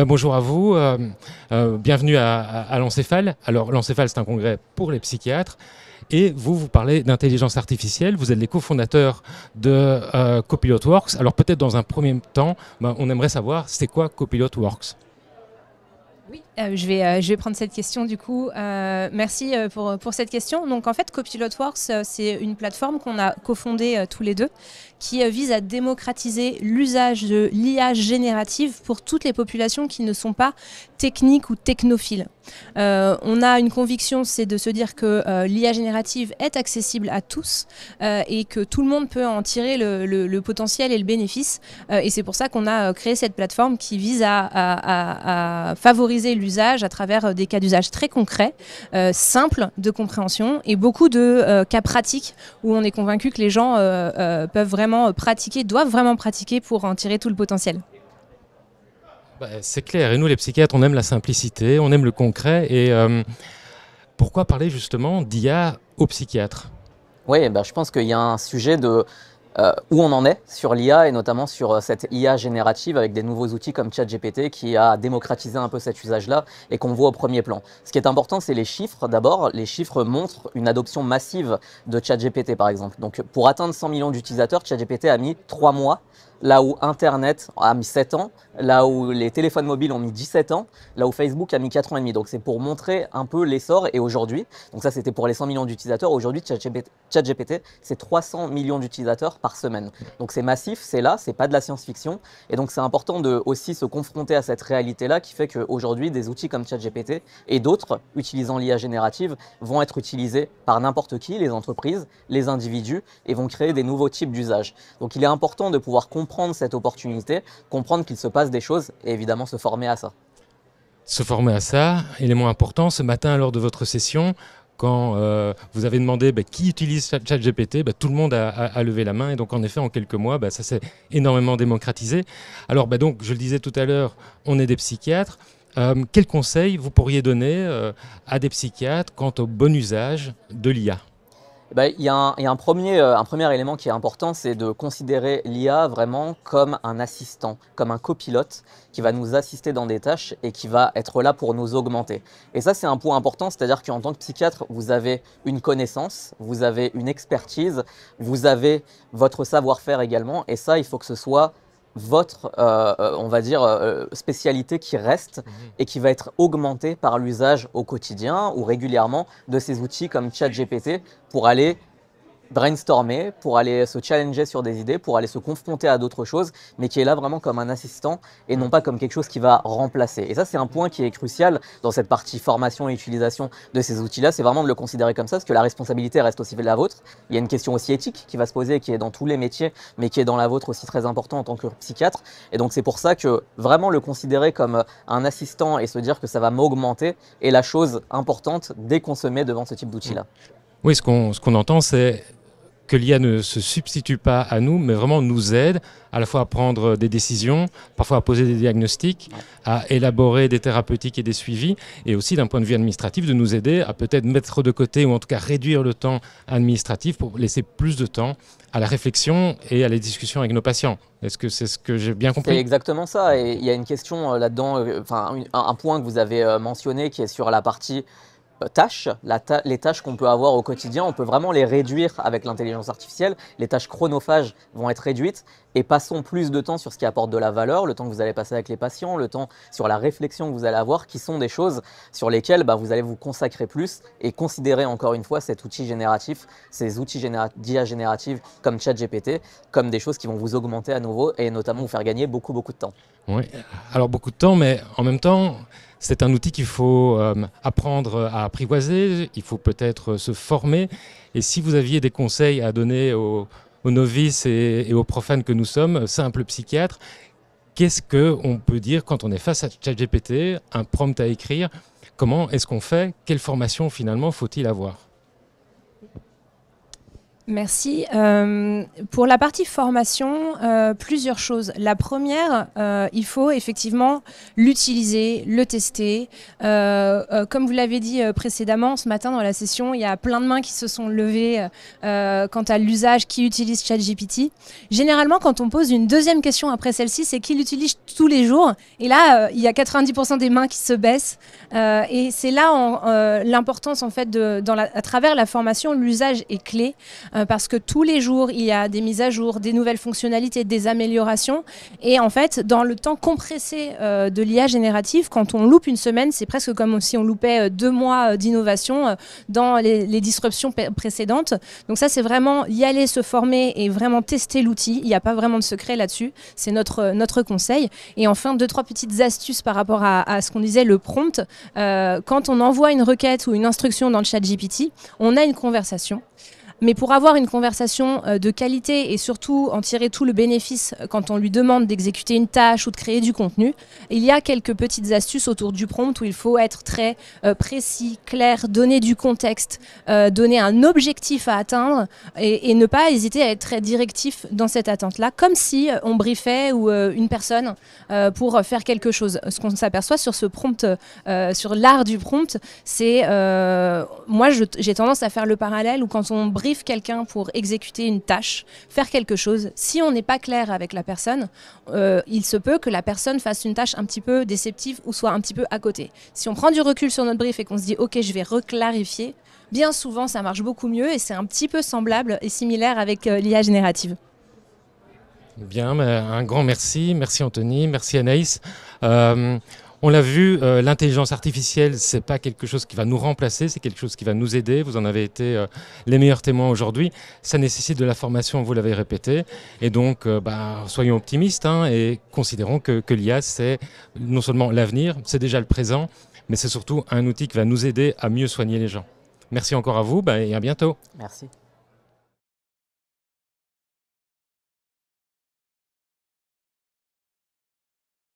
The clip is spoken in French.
Bonjour à vous, bienvenue à l'Encéphale. Alors l'Encéphale, c'est un congrès pour les psychiatres et vous parlez d'intelligence artificielle, vous êtes les cofondateurs de Copilot Works. Alors peut-être dans un premier temps, on aimerait savoir c'est quoi Copilot Works? Oui, je vais prendre cette question du coup. Merci pour cette question. Donc en fait, Copilot Works, c'est une plateforme qu'on a cofondée tous les deux qui vise à démocratiser l'usage de l'IA générative pour toutes les populations qui ne sont pas techniques ou technophiles. On a une conviction, c'est de se dire que l'IA générative est accessible à tous et que tout le monde peut en tirer le potentiel et le bénéfice. Et c'est pour ça qu'on a créé cette plateforme qui vise à favoriser l'usage à travers des cas d'usage très concrets, simples de compréhension et beaucoup de cas pratiques où on est convaincu que les gens peuvent vraiment pratiquer, doivent vraiment pratiquer pour en tirer tout le potentiel. C'est clair, et nous les psychiatres, on aime la simplicité, on aime le concret, et pourquoi parler justement d'IA aux psychiatres? Oui, je pense qu'il y a un sujet de où on en est sur l'IA et notamment sur cette IA générative avec des nouveaux outils comme ChatGPT qui a démocratisé un peu cet usage-là et qu'on voit au premier plan. Ce qui est important, c'est les chiffres. D'abord, les chiffres montrent une adoption massive de ChatGPT par exemple. Donc pour atteindre 100 millions d'utilisateurs, ChatGPT a mis 3 mois. Là où Internet a mis 7 ans, là où les téléphones mobiles ont mis 17 ans, là où Facebook a mis 4 ans et demi. Donc c'est pour montrer un peu l'essor. Et aujourd'hui, donc ça c'était pour les 100 millions d'utilisateurs, aujourd'hui ChatGPT c'est 300 millions d'utilisateurs par semaine. Donc c'est massif, c'est là, c'est pas de la science-fiction. Et donc c'est important de aussi se confronter à cette réalité-là qui fait qu'aujourd'hui des outils comme ChatGPT et d'autres utilisant l'IA générative vont être utilisés par n'importe qui, les entreprises, les individus, et vont créer des nouveaux types d'usages. Donc il est important de pouvoir comprendre cette opportunité, comprendre qu'il se passe des choses et évidemment se former à ça. Se former à ça, élément important, ce matin lors de votre session, quand vous avez demandé qui utilise ChatGPT, tout le monde a levé la main et donc en effet en quelques mois ça s'est énormément démocratisé. Alors donc je le disais tout à l'heure, on est des psychiatres. Quels conseils vous pourriez donner à des psychiatres quant au bon usage de l'IA? Il y a un premier élément qui est important, c'est de considérer l'IA vraiment comme un assistant, comme un copilote qui va nous assister dans des tâches et qui va être là pour nous augmenter. Et ça, c'est un point important, c'est-à-dire qu'en tant que psychiatre, vous avez une connaissance, vous avez une expertise, vous avez votre savoir-faire également, et ça, il faut que ce soit votre, on va dire, spécialité qui reste et qui va être augmentée par l'usage au quotidien ou régulièrement de ces outils comme ChatGPT pour aller brainstormer, pour aller se challenger sur des idées, pour aller se confronter à d'autres choses, mais qui est là vraiment comme un assistant et non pas comme quelque chose qui va remplacer. Et ça, c'est un point qui est crucial dans cette partie formation et utilisation de ces outils-là, c'est vraiment de le considérer comme ça, parce que la responsabilité reste aussi la vôtre. Il y a une question aussi éthique qui va se poser, qui est dans tous les métiers, mais qui est dans la vôtre aussi très important en tant que psychiatre. Et donc c'est pour ça que vraiment le considérer comme un assistant et se dire que ça va m'augmenter est la chose importante dès qu'on se met devant ce type d'outils-là. Oui, ce qu'on entend, c'est que l'IA ne se substitue pas à nous, mais vraiment nous aide à la fois à prendre des décisions, parfois à poser des diagnostics, à élaborer des thérapeutiques et des suivis, et aussi d'un point de vue administratif, de nous aider à peut-être mettre de côté, ou en tout cas réduire le temps administratif pour laisser plus de temps à la réflexion et à les discussions avec nos patients. Est-ce que c'est ce que j'ai bien compris? C'est exactement ça, et il y a une question là-dedans, un point que vous avez mentionné qui est sur la partie tâches, les tâches qu'on peut avoir au quotidien, on peut vraiment les réduire avec l'intelligence artificielle. Les tâches chronophages vont être réduites et passons plus de temps sur ce qui apporte de la valeur, le temps que vous allez passer avec les patients, le temps sur la réflexion que vous allez avoir, qui sont des choses sur lesquelles vous allez vous consacrer plus et considérer encore une fois cet outil génératif, ces outils d'IA générative comme ChatGPT, comme des choses qui vont vous augmenter à nouveau et notamment vous faire gagner beaucoup de temps. Oui, alors beaucoup de temps, mais en même temps, c'est un outil qu'il faut apprendre à apprivoiser, il faut peut-être se former. Et si vous aviez des conseils à donner aux novices et aux profanes que nous sommes, simples psychiatres, qu'est-ce qu'on peut dire quand on est face à ChatGPT, un prompt à écrire? Comment est-ce qu'on fait? Quelle formation finalement faut-il avoir? Merci. Pour la partie formation, plusieurs choses. La première, il faut effectivement l'utiliser, le tester. Comme vous l'avez dit précédemment, ce matin dans la session, il y a plein de mains qui se sont levées quant à l'usage qui utilise ChatGPT. Généralement, quand on pose une deuxième question après celle-ci, c'est qui l'utilise tous les jours. Et là, il y a 90% des mains qui se baissent. Et c'est là l'importance en fait à travers la formation, l'usage est clé. Parce que tous les jours, il y a des mises à jour, des nouvelles fonctionnalités, des améliorations. Et en fait, dans le temps compressé de l'IA générative, quand on loupe une semaine, c'est presque comme si on loupait 2 mois d'innovation dans les disruptions précédentes. Donc ça, c'est vraiment y aller, se former et vraiment tester l'outil. Il n'y a pas vraiment de secret là-dessus. C'est notre conseil. Et enfin, 2-3 petites astuces par rapport à ce qu'on disait, le prompt. Quand on envoie une requête ou une instruction dans le chat GPT, on a une conversation. Mais pour avoir une conversation de qualité et surtout en tirer tout le bénéfice quand on lui demande d'exécuter une tâche ou de créer du contenu, il y a quelques petites astuces autour du prompt où il faut être très précis, clair, donner du contexte, donner un objectif à atteindre et ne pas hésiter à être très directif dans cette attente-là, comme si on briefait ou une personne pour faire quelque chose. Ce qu'on s'aperçoit sur ce prompt, sur l'art du prompt, c'est moi j'ai tendance à faire le parallèle où quand on brief quelqu'un pour exécuter une tâche, faire quelque chose, si on n'est pas clair avec la personne, il se peut que la personne fasse une tâche un petit peu déceptive ou soit un petit peu à côté. Si on prend du recul sur notre brief et qu'on se dit « Ok, je vais reclarifier », bien souvent ça marche beaucoup mieux et c'est un petit peu semblable et similaire avec l'IA générative. Bien, un grand merci. Merci Anthony, merci Anaïs. On l'a vu, l'intelligence artificielle, c'est pas quelque chose qui va nous remplacer, c'est quelque chose qui va nous aider. Vous en avez été les meilleurs témoins aujourd'hui. Ça nécessite de la formation, vous l'avez répété. Et donc, soyons optimistes et considérons que l'IA, c'est non seulement l'avenir, c'est déjà le présent, mais c'est surtout un outil qui va nous aider à mieux soigner les gens. Merci encore à vous et à bientôt. Merci.